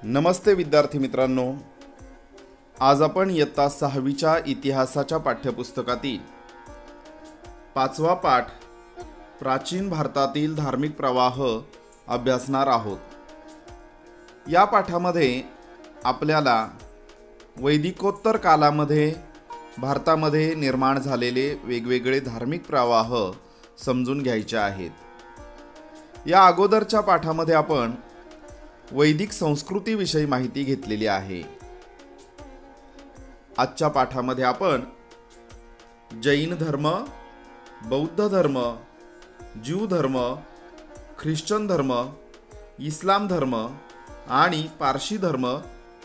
नमस्ते विद्यार्थी मित्रांनो, आज आपण इयत्ता 6वीच्या इतिहासाच्या पाठ्यपुस्तकातील 5वा पाठ प्राचीन भारतातील धार्मिक प्रवाह अभ्यासणार आहोत। या पाठामध्ये आपल्याला वैदिकोत्तर कालामध्ये भारतामध्ये निर्माण झालेले वेगवेगळे धार्मिक प्रवाह समजून घ्यायचे आहेत। या अगोदरच्या पाठामध्ये आपण वैदिक संस्कृतीविषयी माहिती घेतलेली आहे। आजच्या पाठामध्ये आपण जैन धर्म, बौद्ध धर्म, ज्यू धर्म, ख्रिश्चन धर्म, इस्लाम धर्म आणि पारशी धर्म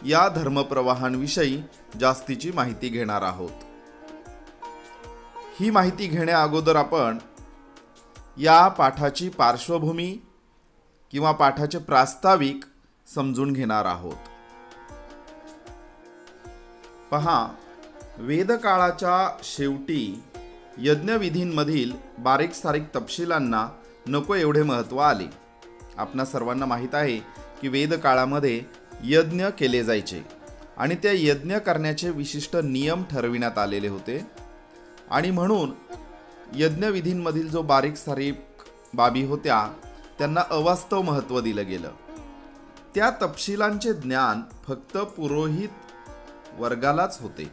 या धर्मप्रवाहांविषयी जास्तीची माहिती घेणार आहोत। ही माहिती घेण्या अगोदर आपण या पाठाची पार्श्वभूमी किंवा पाठाचे प्रास्ताविक समजून घेणार आहोत। पहा, वेदकाळाच्या शेवटी यज्ञविधींमधील बारीक सारीक तपशिलांना नको एवढे महत्त्व आले। आपणा सर्वांना माहीत आहे की वेदकाळामध्ये यज्ञ केले जायचे आणि त्या यज्ञ करण्याचे विशिष्ट नियम ठरविण्यात आलेले होते आणि म्हणून यज्ञविधींमधील जो बारीक सारीक बाबी होत्या त्यांना अवास्तव महत्त्व दिलं गेलं। त्या तपशिलांचे ज्ञान फक्त पुरोहित वर्गालाच होते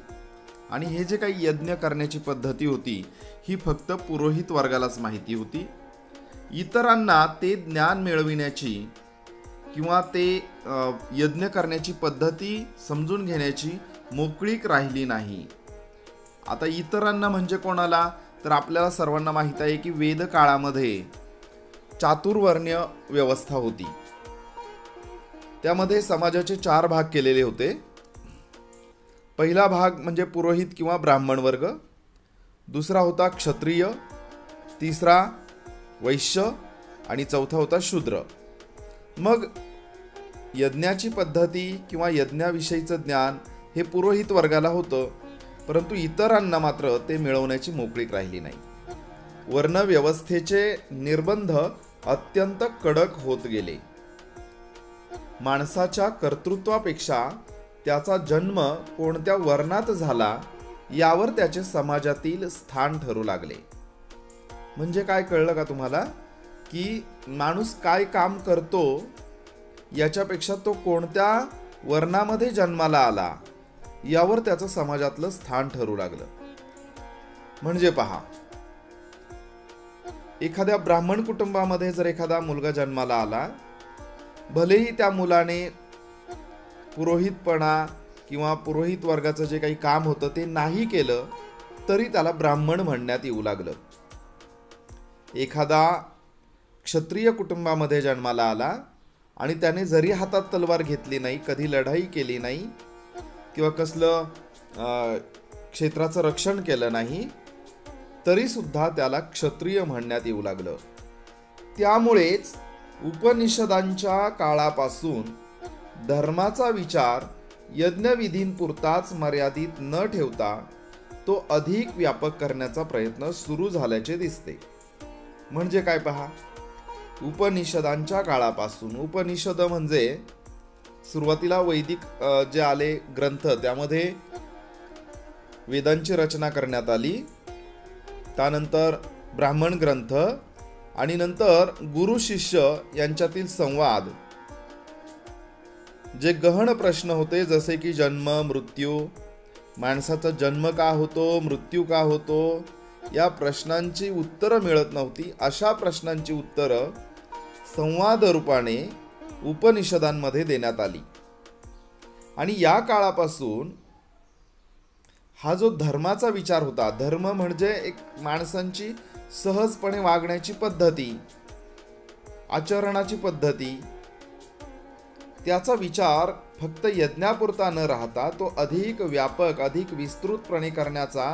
आणि हे जे काही यज्ञ करण्याची पद्धती होती ही फक्त पुरोहित वर्गालाच माहिती होती। इतरांना ते ज्ञान मिळविण्याची किंवा ते यज्ञ करण्याची पद्धती समजून घेण्याची मोकळीक राहिली नाही। आता इतरांना म्हणजे कोणाला, तर आपल्याला सर्वांना माहित आहे की वेद काळामध्ये चातुर्वर्ण्य व्यवस्था होती। त्यामध्ये समाजाचे 4 भाग केलेले होते। पहिला भाग म्हणजे पुरोहित किंवा ब्राह्मण वर्ग, दुसरा होता क्षत्रिय, तिसरा वैश्य आणि चौथा होता शूद्र। मग यज्ञाची पद्धती किंवा यज्ञाविषयीचं ज्ञान हे पुरोहित वर्गाला होतं, परंतु इतरांना मात्र ते मिळवण्याची मोकळीक राहिली नाही। वर्ण व्यवस्थेचे निर्बंध अत्यंत कडक होत गेले। माणसाच्या कर्तृत्वापेक्षा त्याचा जन्म कोणत्या वर्णात झाला यावर त्याचे समाजातील स्थान ठरू लागले। म्हणजे काय कळलं का तुम्हाला, की माणूस काय काम करतो याच्यापेक्षा तो कोणत्या वर्णामध्ये जन्माला आला यावर त्याचं समाजातलं स्थान ठरू लागलं। म्हणजे पहा, एखाद्या ब्राह्मण कुटुंबामध्ये जर एखादा मुलगा जन्माला आला, भलेही त्या मुलाने पुरोहितपणा किंवा पुरोहित वर्गाचं जे काही काम होतं ते नाही केलं तरी त्याला ब्राह्मण म्हणण्यात येऊ लागलं। एखादा क्षत्रिय कुटुंबामध्ये जन्माला आला आणि त्याने जरी हातात तलवार घेतली नाही, कधी लढाई केली नाही किंवा कसलं क्षेत्राचं रक्षण केलं नाही, तरी सुद्धा त्याला क्षत्रिय म्हणण्यात येऊ लागलं। त्यामुळेच उपनिषदांच्या काळापासून धर्माचा विचार यज्ञविधींपुरताच मर्यादित न ठेवता तो अधिक व्यापक करण्याचा प्रयत्न सुरू झाल्याचे दिसते। म्हणजे काय पहा, उपनिषदांच्या काळापासून, उपनिषद म्हणजे सुरुवातीला वैदिक जे आले ग्रंथ त्यामध्ये वेदांची रचना करण्यात आली, त्यानंतर ब्राह्मण ग्रंथ आणि नंतर गुरु शिष्य यांच्यातील संवाद, जे गहन प्रश्न होते जसे की जन्म मृत्यू, माणसाचा जन्म का होतो, मृत्यू का होतो, या प्रश्नांची उत्तरं मिळत नव्हती। अशा प्रश्नांची उत्तरं संवाद रूपाने उपनिषदांमध्ये देण्यात आली आणि या काळापासून हा जो धर्माचा विचार होता, धर्म म्हणजे एक माणसांची सहजपणे वागण्याची पद्धती, आचरणाची पद्धती, त्याचा विचार फक्त यज्ञापुरता न राहता तो अधिक व्यापक, अधिक विस्तृतपणे करण्याचा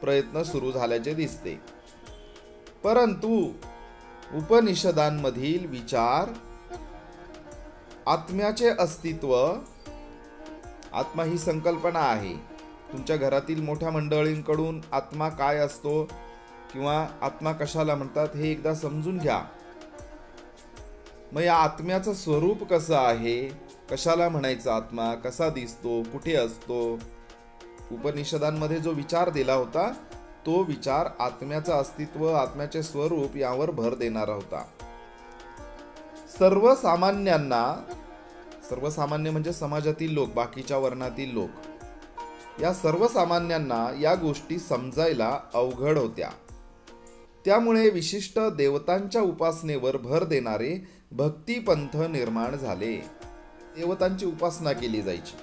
प्रयत्न सुरू झाल्याचे दिसते। परंतु उपनिषदांमधील विचार, आत्म्याचे अस्तित्व, आत्मा ही संकल्पना आहे। तुमच्या घरातील मोठ्या मंडळींकडून आत्मा काय असतो किंवा आत्मा कशाला म्हणतात हे एकदा समजून घ्या। मग या आत्म्याचं स्वरूप कसं आहे, कशाला म्हणायचा आत्मा, कसा दिसतो, कुठे असतो. उपनिषदांमध्ये जो विचार दिला होता तो विचार आत्म्याचं अस्तित्व, आत्म्याचे स्वरूप यावर भर देणारा होता. सर्वसामान्यांना, सर्वसामान्य म्हणजे समाजातील लोक, बाकीच्या वर्णातील लोक, या सर्वसामान्यांना या गोष्टी समजायला अवघड होत्या. त्यामुळे विशिष्ट देवतांच्या उपासनेवर भर देणारे भक्तिपंथ निर्माण झाले. देवतांची उपासना केली जायची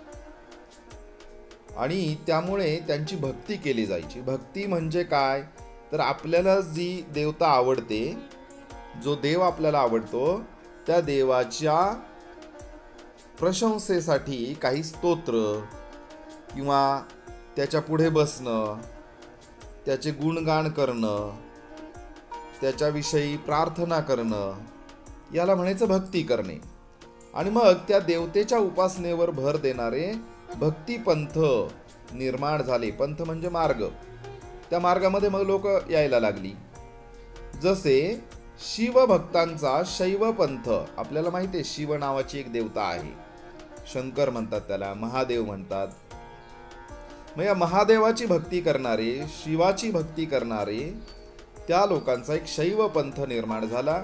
आणि त्यामुळे त्यांची भक्ती केली जायची. भक्ती म्हणजे काय, तर आपल्याला जी देवता आवडते, जो देव आपल्याला आवडतो, त्या देवाच्या प्रशंसेसाठी काही स्तोत्र किंवा त्याच्या पुढे बसणं, त्याचे गुणगान करणं, त्याच्याविषयी प्रार्थना करणं, याला म्हणायचं भक्ती करणे. आणि मग त्या देवतेच्या उपासनेवर भर देणारे भक्तिपंथ निर्माण झाले. पंथ म्हणजे मार्ग. त्या मार्गामध्ये मग लोक यायला लागली. जसे शिवभक्तांचा शैवपंथ. आपल्याला माहिती आहे शिव नावाची एक देवता आहे, शंकर म्हणतात त्याला, महादेव म्हणतात. मग या महादेवाची भक्ती करणारे, शिवाची भक्ती करणारे त्या लोकांचा एक शैवपंथ निर्माण झाला.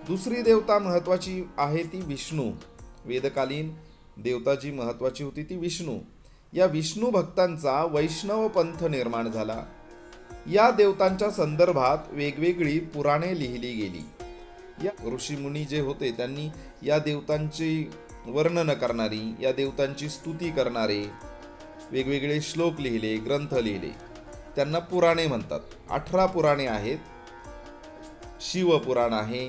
दुसरी देवता महत्वाची आहे ती विष्णू. वेदकालीन देवता जी महत्वाची होती ती विष्णू. या विष्णू भक्तांचा वैष्णव पंथ निर्माण झाला. या देवतांच्या संदर्भात वेगवेगळी पुराणे लिहिली गेली. या ऋषीमुनी जे होते त्यांनी या देवतांची वर्णन करणारी, या देवतांची स्तुती करणारे वेगवेगळे श्लोक लिहिले, ग्रंथ लिहिले. त्यांना पुराणे म्हणतात. 18 पुराणे आहेत. शिवपुराण आहे,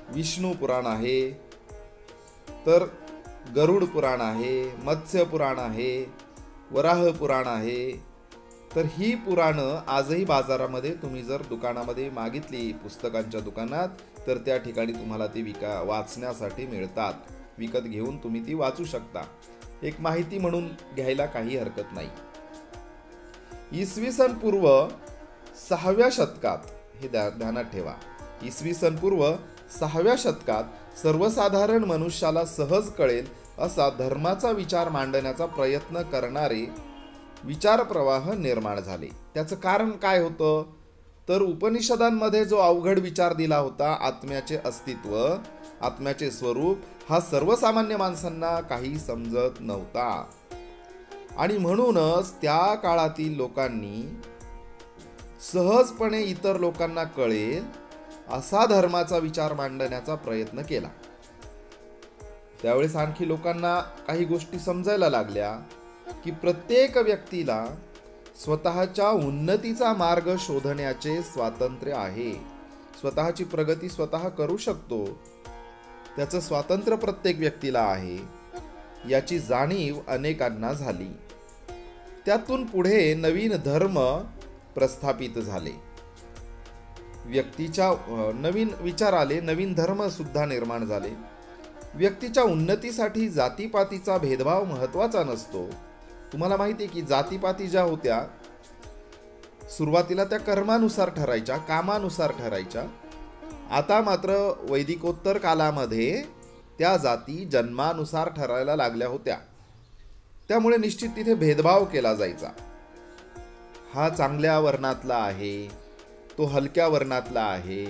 विष्णू पुराण आहे, तर गरुड पुराण आहे, मत्स्य पुराण आहे, वराह पुराण आहे. तर ही पुराणं आजही बाजारामध्ये तुम्ही जर दुकानामध्ये मागितली, पुस्तकांच्या दुकानात, तर त्या ठिकाणी तुम्हाला ती वाचण्यासाठी मिळतात. विकत घेऊन तुम्ही ती वाचू शकता. एक माहिती म्हणून घ्यायला काही हरकत नाही. इसवी सन पूर्व 6व्या शतकात, हे ध्यानात ठेवा, इसवी सन पूर्व 6व्या शतकात सर्वसाधारण मनुष्याला सहज कळेल असा धर्माचा विचार मांडण्याचा प्रयत्न करणारे विचार प्रवाह निर्माण झाले. त्याचं कारण काय होतं, तर उपनिषदांमध्ये जो अवघड विचार दिला होता, आत्म्याचे अस्तित्व, आत्म्याचे स्वरूप, हा सर्वसामान्य माणसांना काही समजत नव्हता. आणि म्हणूनच त्या काळातील लोकांनी सहजपणे इतर लोकांना कळेल असा धर्माचा विचार मांडण्याचा प्रयत्न केला. त्यावेळेस आणखी लोकांना काही गोष्टी समजायला लागल्या की प्रत्येक व्यक्तीला स्वतःच्या उन्नतीचा मार्ग शोधण्याचे स्वातंत्र्य आहे. स्वतःची प्रगती स्वतः करू शकतो, त्याचं स्वातंत्र्य प्रत्येक व्यक्तीला आहे, याची जाणीव अनेकांना झाली. त्यातून पुढे नवीन धर्म प्रस्थापित झाले. व्यक्तीच्या नवीन विचार आले, नवीन धर्म सुद्धा निर्माण झाले. व्यक्तीच्या उन्नतीसाठी जातीपातीचा भेदभाव महत्त्वाचा नसतो. तुम्हाला माहिती आहे की जातीपाती ज्या होत्या सुरुवातीला त्या कर्मानुसार ठरायच्या, कामानुसार ठरायच्या. आता मात्र वैदिकोत्तर कालामध्ये त्या जाती जन्मानुसार ठरायला लागल्या होत्या. त्यामुळे निश्चित तिथे भेदभाव केला जायचा. हा चांगल्या वर्णातला आहे, तो हलक्या वर्णातला आहे,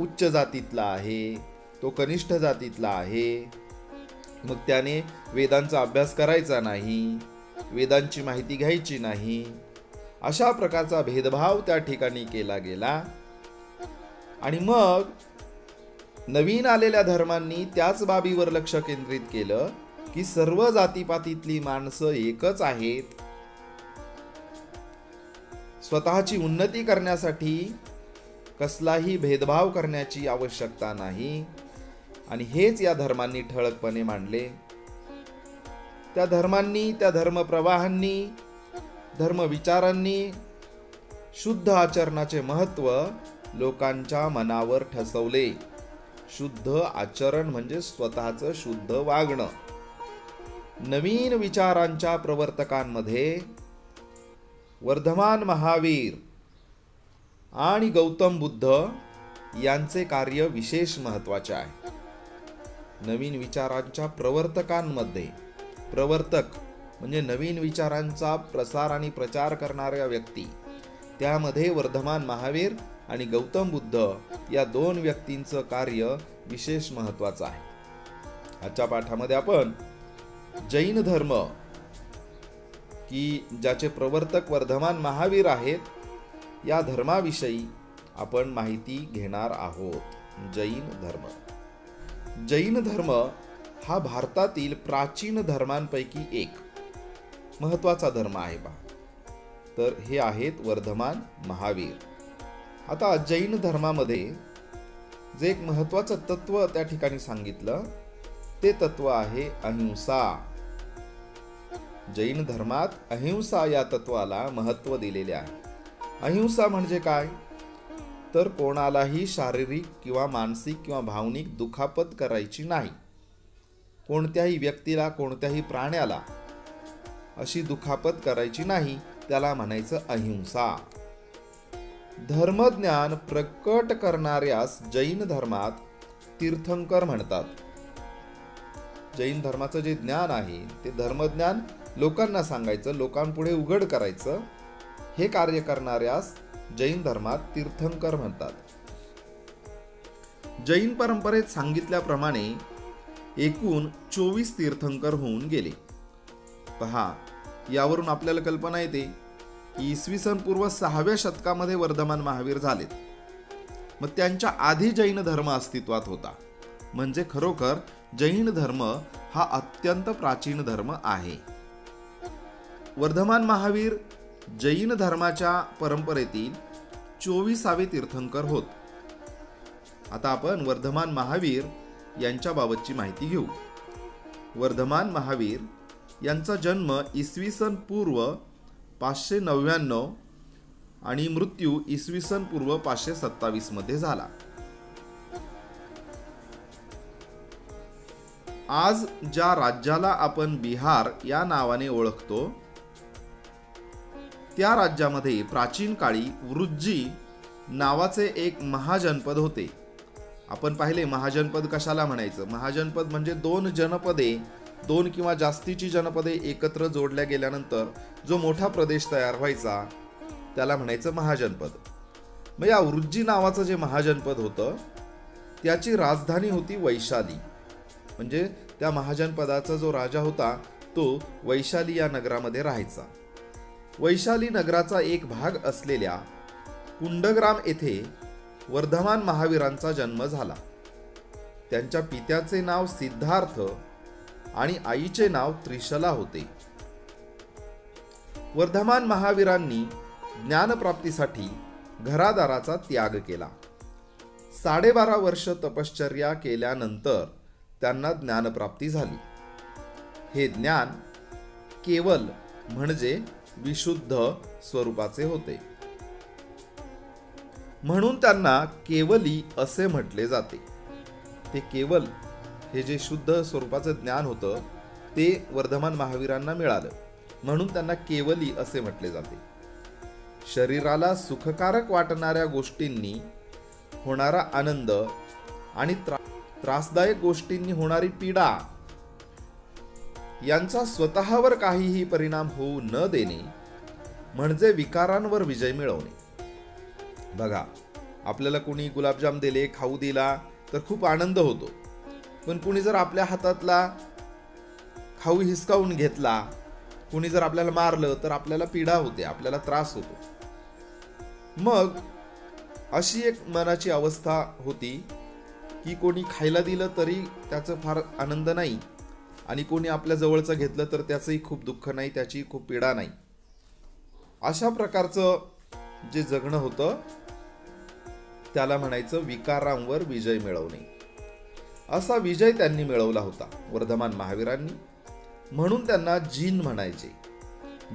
उच्च जातीतला आहे, तो कनिष्ठ जातीतला आहे. मग त्याने वेदांचा अभ्यास करायचा नाही, वेदांची माहिती घ्यायची नाही. अशा प्रकारचा भेदभाव त्या ठिकाणी केला गेला. आणि मग नवीन आलेल्या धर्मांनी त्याच बाबीवर लक्ष केंद्रित केलं की सर्व जातीपातीतली माणसं एकच आहेत. स्वतःची उन्नती करण्यासाठी कसलाही भेदभाव करण्याची आवश्यकता नाही. आणि हेच या धर्मांनी ठळकपणे मांडले. त्या धर्मांनी, त्या धर्मप्रवाहांनी, धर्मविचारांनी शुद्ध आचरणाचे महत्त्व लोकांच्या मनावर ठसवले. शुद्ध आचरण म्हणजे स्वतःचं शुद्ध वागणं. नवीन विचारांच्या प्रवर्तकांमध्ये वर्धमान महावीर आणि गौतम बुद्ध यांचे कार्य विशेष महत्त्वाचे आहे. नवीन विचारांच्या प्रवर्तकांमध्ये, प्रवर्तक म्हणजे नवीन विचारांचा प्रसार आणि प्रचार करणाऱ्या व्यक्ती, त्यामध्ये वर्धमान महावीर आणि गौतम बुद्ध या दोन व्यक्तींचं कार्य विशेष महत्त्वाचं आहे. आजच्या पाठामध्ये आपण जैन धर्म की ज्याचे प्रवर्तक वर्धमान महावीर आहेत, या धर्माविषयी आपण माहिती घेणार आहोत. जैन धर्म. जैन धर्म हा भारतातील प्राचीन धर्मांपैकी एक महत्त्वाचा धर्म आहे पहा. तर हे आहेत वर्धमान महावीर. आता जैन धर्मामध्ये जे एक महत्त्वाचं तत्व त्या ठिकाणी सांगितलं ते तत्व आहे अहिंसा. जैन धर्मात अहिंसा या तत्वाला महत्त्व दिलेले आहे. अहिंसा म्हणजे काय? तर कोणालाही शारीरिक किंवा मानसिक किंवा भावनिक दुखापत करायची नाही. कोणत्याही व्यक्तीला, कोणत्याही प्राण्याला अशी दुखापत करायची नाही, त्याला म्हणायचं अहिंसा. धर्मज्ञान प्रकट करणाऱ्यास जैन धर्मात तीर्थंकर म्हणतात. जैन धर्माचं जे ज्ञान आहे ते धर्मज्ञान लोकांना सांगायचं, लोकांपुढे उघड करायचं, हे कार्य करणाऱ्यास जैन धर्मात तीर्थंकर म्हणतात. जैन परंपरेत सांगितल्याप्रमाणे एकूण 24 तीर्थंकर होऊन गेले. पहा, यावरून आपल्याला कल्पना येते की इसवी सन पूर्व 6व्या शतकामध्ये वर्धमान महावीर झालेत. मग त्यांच्या आधी जैन धर्म अस्तित्वात होता. म्हणजे खरोखर जैन धर्म हा अत्यंत प्राचीन धर्म आहे. वर्धमान महावीर जैन धर्माच्या परंपरेतील 24वे तीर्थंकर होत. आता आपण वर्धमान महावीर यांच्याबाबतची माहिती घेऊ. वर्धमान महावीर यांचा जन्म इसवी सन पूर्व 599 आणि मृत्यू इसवी सन पूर्व 527 मध्ये झाला. आज ज्या राज्याला आपण बिहार या नावाने ओळखतो, त्या राज्यामध्ये प्राचीन काळी वृज्जी नावाचे एक महाजनपद होते. आपण पाहिले महाजनपद कशाला म्हणायचं? महाजनपद म्हणजे दोन जनपदे, दोन किंवा जास्तीची जनपदे एकत्र जोडल्या गेल्यानंतर जो मोठा प्रदेश तयार व्हायचा त्याला म्हणायचं महाजनपद. मग या वृज्जी नावाचं जे महाजनपद होतं त्याची राजधानी होती वैशाली. म्हणजे त्या महाजनपदाचा जो राजा होता तो वैशाली या नगरामध्ये राहायचा. वैशाली नगराचा एक भाग असलेल्या कुंडग्राम येथे वर्धमान महावीरांचा जन्म झाला. त्यांच्या पित्याचे नाव सिद्धार्थ आणि आईचे नाव त्रिशला होते. वर्धमान महावीरांनी ज्ञानप्राप्तीसाठी घरादाराचा त्याग केला. 12.5 वर्ष तपश्चर्या केल्यानंतर त्यांना ज्ञानप्राप्ती झाली. हे ज्ञान केवल म्हणजे विशुद्ध स्वरूपाचे होते. म्हणून त्यांना केवली असे म्हटले जाते. ते केवल हे जे शुद्ध स्वरूपाचं ज्ञान होतं ते वर्धमान महावीरांना मिळालं, म्हणून त्यांना केवली असे म्हटले जाते. शरीराला सुखकारक वाटणाऱ्या गोष्टींनी होणारा आनंद आणि त्रासदायक गोष्टींनी होणारी पीडा यांचा स्वतःवर काहीही परिणाम होऊ न देणे म्हणजे विकारांवर विजय मिळवणे. बघा, आपल्याला कोणी गुलाबजाम दिले, खाऊ दिला तर खूप आनंद होतो. पण कुणी जर आपल्या हातातला खाऊ हिसकावून घेतला, कुणी जर आपल्याला मारलं तर आपल्याला पीडा होते, आपल्याला त्रास होतो. मग अशी एक मनाची अवस्था होती की कोणी खायला दिलं तरी त्याचं फार आनंद नाही आणि कोणी आपल्या जवळचं घेतलं तर त्याचंही खूप दुःख नाही, त्याची खूप पीडा नाही. अशा प्रकारचं जे जगणं होतं त्याला म्हणायचं विकारांवर विजय मिळवणे. असा विजय त्यांनी मिळवला होता वर्धमान महावीरांनी. म्हणून त्यांना जिन म्हणायचे.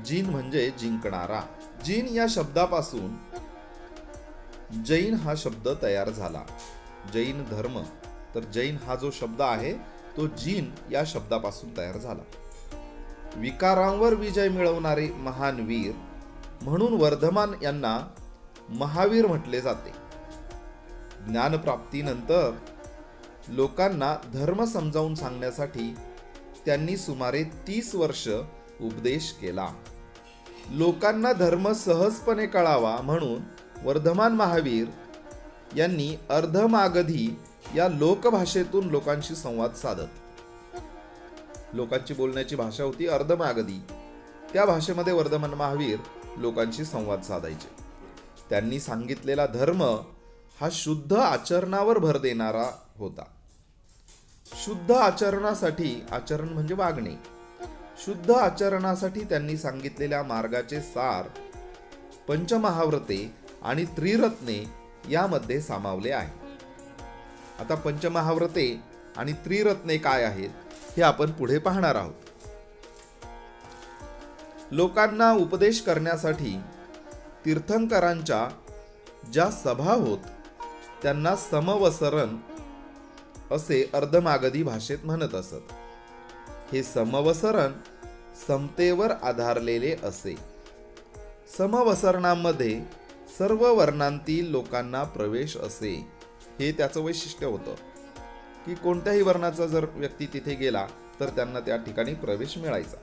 जिन म्हणजे जिंकणारा. जिन या शब्दापासून जैन हा शब्द तयार झाला. जैन धर्म, तर जैन हा जो शब्द आहे तो जिन या शब्दापासून तयार झाला. विकारांवर विजय मिळवणारे महान वीर म्हणून वर्धमान यांना महावीर म्हटले जाते. ज्ञानप्राप्तीनंतर लोकांना धर्म समजावून सांगण्यासाठी त्यांनी सुमारे 30 वर्ष उपदेश केला. लोकांना धर्म सहजपणे कळावा म्हणून वर्धमान महावीर यांनी अर्धमागधी या लोकभाषेतून लोकांशी संवाद साधत. लोकांची बोलण्याची भाषा होती अर्धमागधी. त्या भाषेमध्ये वर्धमान महावीर लोकांशी संवाद साधायचे. त्यांनी सांगितलेला धर्म हा शुद्ध आचरणावर भर देणारा होता. शुद्ध आचरणासाठी, आचरण म्हणजे वागणे, शुद्ध आचरणासाठी त्यांनी सांगितलेल्या मार्गाचे सार पंचमहाव्रते आणि त्रिरत्ने यामध्ये सामावले आहे. आता पंचमहाव्रते आणि त्रिरत्ने काय आहेत हे आपण पुढे पाहणार आहोत. लोकांना उपदेश करण्यासाठी तीर्थंकरांच्या ज्या सभा होत त्यांना समवसरण असे अर्धमागधी भाषेत म्हणत असत. हे समवसरण समतेवर आधारलेले असे. समवसरणामध्ये सर्व वर्णांतील लोकांना प्रवेश असे. हे त्याचं वैशिष्ट्य होतं की कोणत्याही वर्णाचा जर व्यक्ती तिथे गेला तर त्यांना त्या ठिकाणी प्रवेश मिळायचा.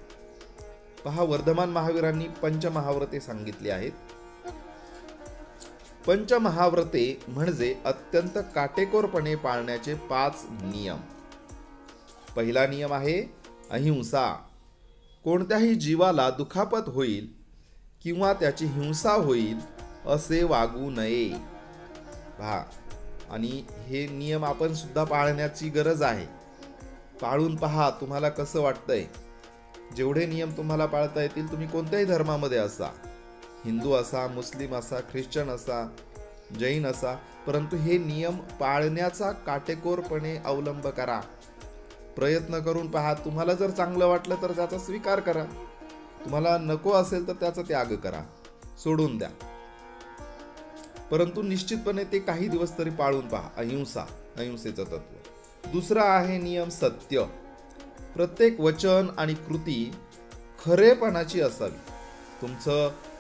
पहा, वर्धमान महावीरांनी पंचमहाव्रते सांगितली आहेत. पंचमहाव्रते म्हणजे अत्यंत काटेकोरपणे पाळण्याचे 5 नियम. पहिला नियम आहे अहिंसा. कोणत्याही जीवाला दुखापत होईल किंवा त्याची हिंसा होईल असे वागू नये. पहा, आणि हे नियम आपण सुद्धा पाळण्याची गरज आहे. पाळून पहा तुम्हाला कसं वाटतंय. जेवढे नियम तुम्हाला पाळता येतील, तुम्ही कोणत्याही धर्मामध्ये असा, हिंदू असा, मुस्लिम असा, ख्रिश्चन असा, जैन असा, परंतु हे नियम पाळण्याचा काटेकोरपणे अवलंब करा. प्रयत्न करून पहा. तुम्हाला जर चांगलं वाटलं तर त्याचा स्वीकार करा. तुम्हाला नको असेल तर त्याचा त्याग करा, सोडून द्या. परंतु निश्चितपणे ते काही दिवस तरी पाळून पहा. अहिंसा, अहिंसेचं तत्व. दुसरा आहे नियम सत्य. प्रत्येक वचन आणि कृती खरेपणाची असावी.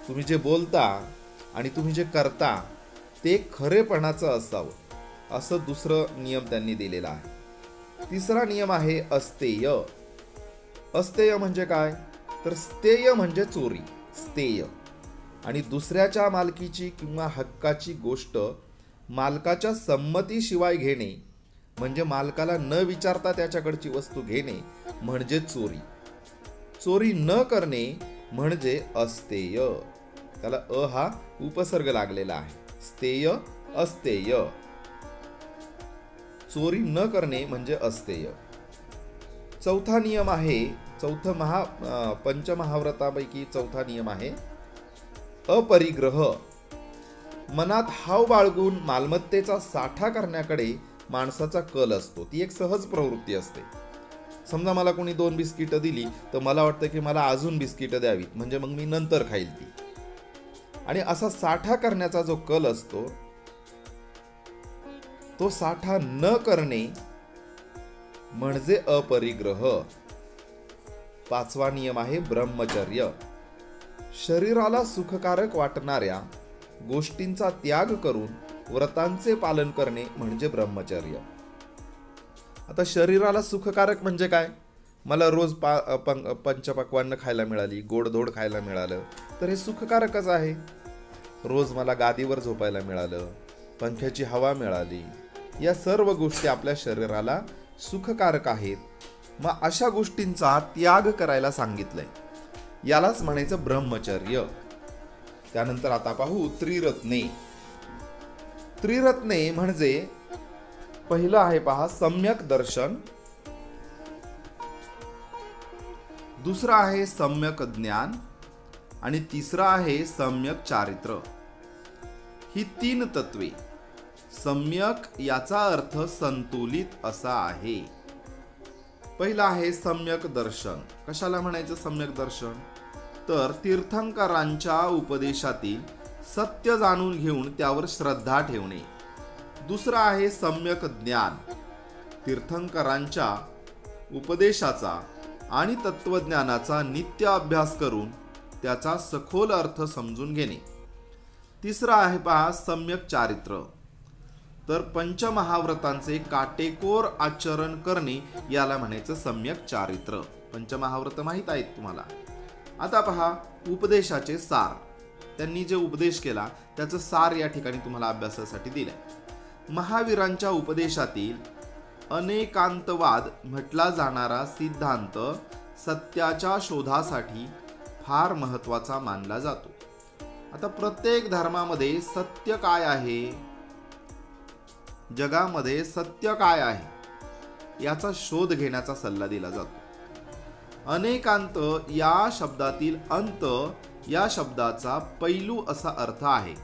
तुम्ही जे बोलता आणि तुम्ही जे करता ते खरेपणाचं असावं, असं दुसरं नियम त्यांनी दिलेला आहे. तिसरा नियम आहे अस्तेय. अस्तेय म्हणजे काय तर स्थेय म्हणजे चोरी, स्थेय. आणि दुसऱ्याच्या मालकीची किंवा हक्काची गोष्ट मालकाच्या संमतीशिवाय घेणे म्हणजे मालकाला न विचारता त्याच्याकडची वस्तू घेणे म्हणजे चोरी. चोरी न करणे म्हणजे अस्तेय. त्याला अ हा उपसर्ग लागलेला आहे. स्थेय, अस्तेय. चोरी न करणे म्हणजे अस्तेय. चौथा नियम आहे, पंचमहाव्रतापैकी चौथा नियम आहे अपरिग्रह. मनात हाव बाळगून मालमत्तेचा साठा करण्याकडे माणसाचा कल असतो. ती एक सहज प्रवृत्ती असते. समजा मला कोणी 2 बिस्किटं दिली तर मला वाटतं की मला अजून बिस्किटं द्यावीत, म्हणजे मग मी नंतर खाईल ती. आणि असा साठा करण्याचा जो कल असतो तो साठा न करणे म्हणजे अपरिग्रह. पाचवा नियम आहे ब्रह्मचर्य. शरीराला सुखकारक वाटणाऱ्या गोष्टींचा त्याग करून व्रतांचे पालन करणे म्हणजे ब्रह्मचर्य. आता शरीराला सुखकारक म्हणजे काय? मला रोज पंचपक्वान्न खायला मिळाली, गोडधोड खायला मिळालं तर हे सुखकारकच आहे. रोज मला गादीवर झोपायला मिळालं, पंख्याची हवा मिळाली, या सर्व गोष्टी आपल्या शरीराला सुखकारक आहेत. मग अशा गोष्टींचा त्याग करायला सांगितलंय. यालाच म्हणायचं ब्रह्मचर्य. त्यानंतर आता पाहू त्रिरत्ने. त्रिरत्ने म्हणजे पहिलं आहे पहा सम्यक दर्शन, दुसरं आहे सम्यक ज्ञान आणि तिसरं आहे सम्यक चारित्र्य. ही 3 तत्वे. सम्यक याचा अर्थ संतुलित असा आहे. पहिला आहे सम्यक दर्शन. कशाला म्हणायचं सम्यक दर्शन? तर तीर्थंकरांच्या उपदेशातील सत्य जाणून घेऊन त्यावर श्रद्धा ठेवणे. दुसरा आहे सम्यक ज्ञान. तीर्थंकरांच्या उपदेशाचा आणि तत्वज्ञानाचा नित्य अभ्यास करून त्याचा सखोल अर्थ समजून घेणे. तिसरा आहे पहा सम्यक चारित्र्य. तर पंचमहाव्रतांचे काटेकोर आचरण करणे याला म्हणायचं सम्यक चारित्र्य. पंचमहाव्रत माहित आहेत तुम्हाला. आता पहा उपदेशाचे सार. त्यांनी जे उपदेश केला त्याचं सार या ठिकाणी तुम्हाला अभ्यासासाठी दिलंय. महावीरांच्या उपदेशातील अनेकांतवाद म्हटला जाणारा सिद्धांत सत्याच्या शोधासाठी फार महत्वाचा मानला जातो. आता प्रत्येक धर्मामध्ये सत्य काय आहे, जगामध्ये सत्य काय आहे याचा शोध घेण्याचा सल्ला दिला जातो. अनेकांत या शब्दातील अंत या शब्दाचा पैलू असा अर्थ आहे.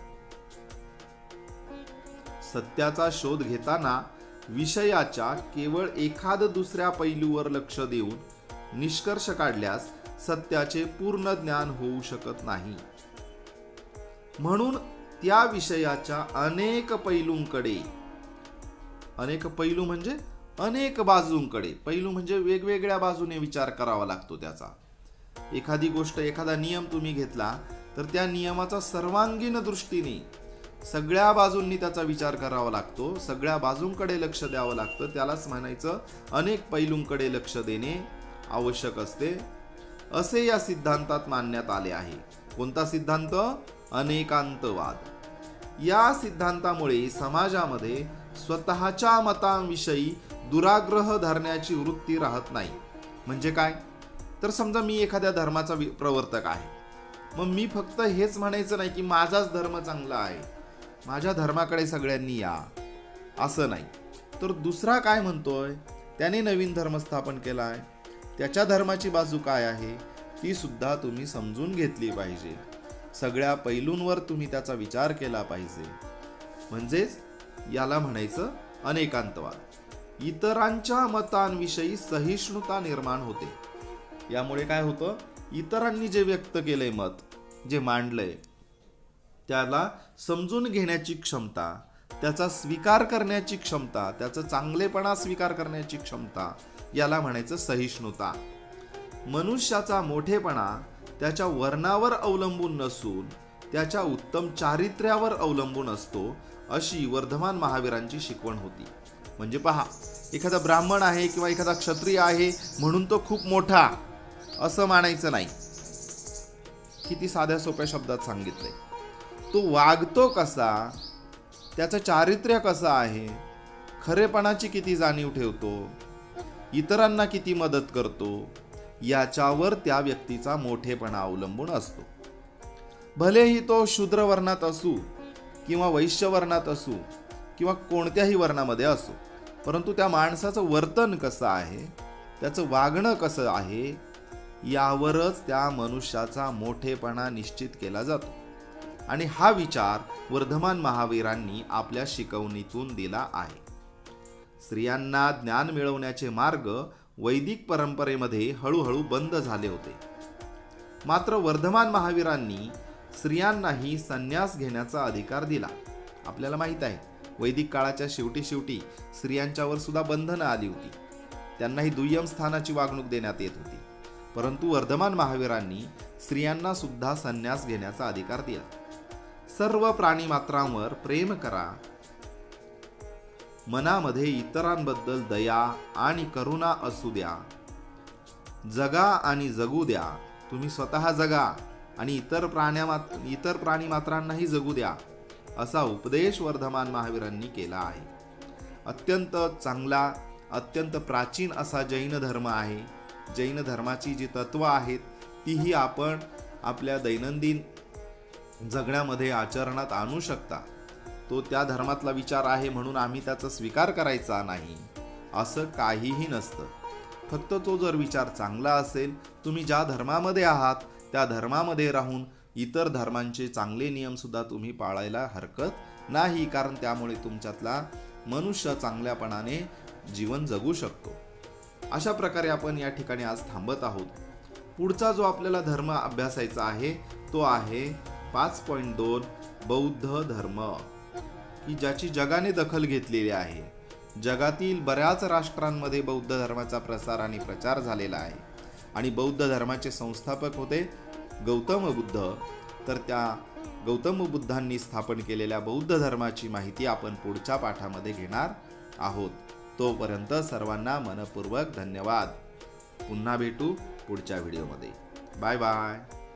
सत्याचा शोध घेताना विषयाच्या केवळ एखाद दुसऱ्या पैलूवर लक्ष देऊन निष्कर्ष काढल्यास सत्याचे पूर्ण ज्ञान होऊ शकत नाही. म्हणून त्या विषयाच्या अनेक पैलूंकडे, अनेक पैलू म्हणजे अनेक बाजूंकडे, पैलू म्हणजे वेगवेगळ्या बाजूने विचार करावा लागतो त्याचा. एखादी गोष्ट, एखादा नियम तुम्ही घेतला तर त्या नियमाचा सर्वांगीण दृष्टीने सगळ्या बाजूंनी त्याचा विचार करावा लागतो, सगळ्या बाजूंकडे लक्ष द्यावं लागतं. त्यालाच म्हणायचं अनेक पैलूंकडे लक्ष देणे आवश्यक असते, असे या सिद्धांतात मानण्यात आले आहे. कोणता सिद्धांत? अनेकांतवाद. या सिद्धांतामुळे समाजामध्ये स्वतःच्या मतांविषयी दुराग्रह धरण्याची वृत्ती राहत नाही. म्हणजे काय? तर समजा मी एखाद्या धर्माचा प्रवर्तक आहे, मग मी फक्त हेच म्हणायचं नाही की माझाच धर्म चांगला आहे, माझ्या धर्माकडे सगळ्यांनी या, असं नाही. तर दुसरा काय म्हणतोय, त्याने नवीन धर्म स्थापन केला आहे, त्याच्या धर्माची बाजू काय आहे ती सुद्धा तुम्ही समजून घेतली पाहिजे. सगळ्या पैलूंवर तुम्ही त्याचा विचार केला पाहिजे. म्हणजेच याला म्हणायचं अनेकांतवाद. इतरांच्या मतांविषयी सहिष्णुता निर्माण होते. यामुळे काय होतं, इतरांनी जे व्यक्त केलंय मत, जे मांडलंय त्याला समजून घेण्याची क्षमता, त्याचा स्वीकार करण्याची क्षमता, त्याचा चांगलेपणा स्वीकार करण्याची क्षमता, याला म्हणायचं सहिष्णुता. मनुष्याचा मोठेपणा त्याच्या वर्णावर अवलंबून नसून त्याच्या उत्तम चारित्र्यावर अवलंबून असतो, अशी वर्धमान महावीरांची शिकवण होती. म्हणजे पहा, एखादा ब्राह्मण आहे किंवा एखादा क्षत्रिय आहे म्हणून तो खूप मोठा असं मानायचं नाही. किती साध्या सोप्या शब्दात सांगितलंय. तो वागतो कसा, त्याचं चारित्र्य कसं आहे, खरेपणाची किती जाणीव ठेवतो, इतरांना किती मदत करतो, याच्यावर त्या व्यक्तीचा मोठेपणा अवलंबून असतो. भलेही तो शूद्र वर्णात असू किंवा वैश्य वर्णात असू किंवा कोणत्याही वर्णामध्ये असो, परंतु त्या माणसाचं वर्तन कसं आहे, त्याचं वागणं कसं आहे, यावरच त्या मनुष्याचा मोठेपणा निश्चित केला जातो. आणि हा विचार वर्धमान महावीरांनी आपल्या शिकवणीतून दिला आहे. स्त्रियांना ज्ञान मिळवण्याचे मार्ग वैदिक परंपरेमध्ये हळूहळू बंद झाले होते. मात्र वर्धमान महावीरांनी स्त्रियांनाही संन्यास घेण्याचा अधिकार दिला. आपल्याला माहित आहे, वैदिक काळाच्या शेवटी स्त्रियांच्यावर सुद्धा बंधनं आली होती. त्यांनाही दुय्यम स्थानाची वागणूक देण्यात येत होती. परंतु वर्धमान महावीरांनी स्त्रियांना सुद्धा संन्यास घेण्याचा अधिकार दिला. सर्व प्राणीमात्रांवर प्रेम करा, मनामध्ये इतरांबद्दल दया आणि करुणा असू द्या, जगा आणि जगू द्या. तुम्ही स्वतः जगा आणि इतर प्राणीमात्रांनाही जगू द्या, असा उपदेश वर्धमान महावीरांनी केला आहे. अत्यंत चांगला, अत्यंत प्राचीन असा जैन धर्म आहे. जैन धर्माची जी तत्व आहेत तीही आपण आपल्या दैनंदिन जगण्यामध्ये आचरणात आणू शकता. तो त्या धर्मातला विचार आहे म्हणून आम्ही त्याचा स्वीकार करायचा नाही असं काहीही नसतं. फक्त तो जर विचार चांगला असेल, तुम्ही ज्या धर्मामध्ये आहात त्या धर्मामध्ये राहून इतर धर्मांचे चांगले नियम सुद्धा तुम्ही पाळायला हरकत नाही, कारण त्यामुळे तुमच्यातला मनुष्य चांगल्यापणाने जीवन जगू शकतो. अशा प्रकारे आपण या ठिकाणी आज थांबत आहोत. पुढचा जो आपल्याला धर्म अभ्यासायचा आहे तो आहे 5.2 बौद्ध धर्म, की ज्याची जगाने दखल घेतलेली आहे. जगातील बऱ्याच राष्ट्रांमध्ये बौद्ध धर्माचा प्रसार आणि प्रचार झालेला आहे. आणि बौद्ध धर्माचे संस्थापक होते गौतम बुद्ध. तर त्या गौतम बुद्धांनी स्थापन केलेल्या बौद्ध धर्माची माहिती आपण पुढच्या पाठामध्ये घेणार आहोत. तोपर्यंत सर्वांना मनपूर्वक धन्यवाद. पुन्हा भेटू पुढच्या व्हिडिओमध्ये. Bye bye.